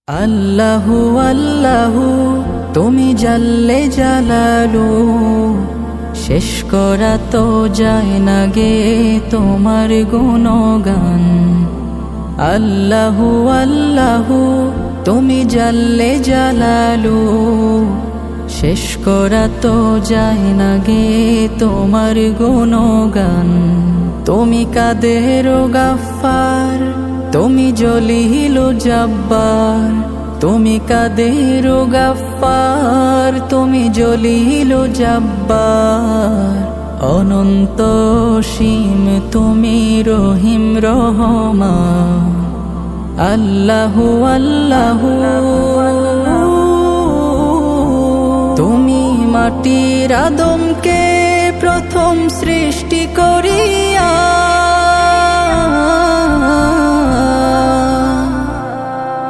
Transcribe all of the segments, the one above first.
আল্লাহু আল্লাহু তুমি জাল্লে জালালু, শেষ করা তো যায় না গে তোমার গুণগান। আল্লাহু আল্লাহু তুমি জাল্লে জালালু, শেষ করা তো যায় না গে তোমার গুণগান। তুমি কাদের গাফফার, তুমি জলিল জব্বার, তুমি কাদের গাফফার, তুমি জলিল জব্বার। অনন্ত সীম তুমি রহিম রহমান। আল্লাহু আল্লাহু তুমি মাটির আদমকে প্রথম সৃষ্টি করিয়া,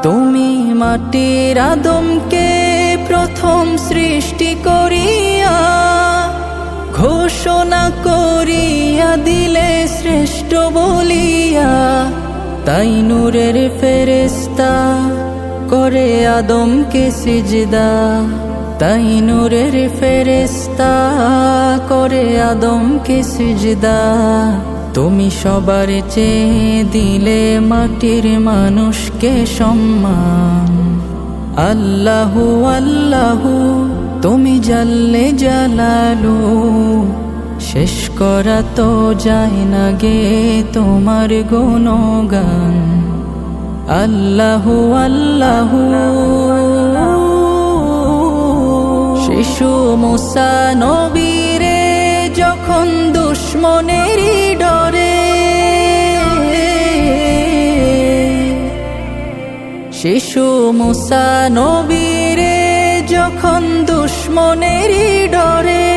তুমি মাটির আদমকে প্রথম সৃষ্টি করিয়া, ঘোষণা করিয়া দিলে শ্রেষ্ঠ বলিয়া। তাই নূরের ফেরেশতা করে আদমকে সিজদা, তাই নূরের ফেরেশতা করে আদমকে সিজদা। তুমি সবার চেয়ে দিলে মাটির মানুষকে সম্মান। আল্লাহু আল্লাহু তুমি জাল্লে জালালু, শেষ করা তো যায় না গে তোমার গুণগান। আল্লাহু আল্লাহু শিশু মুসা নবীরে যখন দুশ্মনেরই ডরে, শিশু মুসা নবীরে যখন দুশ্মনেরই ডরে,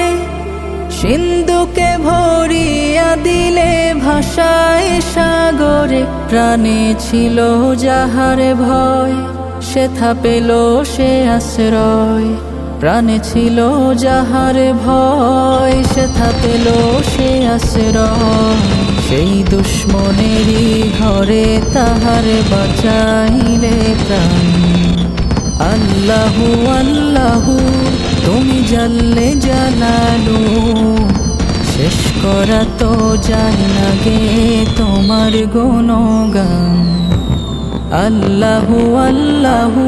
সিন্ধুকে ভরিয়া দিলে ভাষায় সাগরে। প্রাণে ছিল যাহার ভয়, সেথা পেল সে আশ্রয়। প্রাণে ছিল যাহার ভয়, সেথা পেল সে আশ্রয়। সেই দুশ্মনেরই ঘরে তাহার বাঁচাইলে প্রাণ। আল্লাহু আল্লাহু তুমি জাল্লে জালালু, শেষ করা তো যায় না গে তোমার গুণগান। আল্লাহু আল্লাহু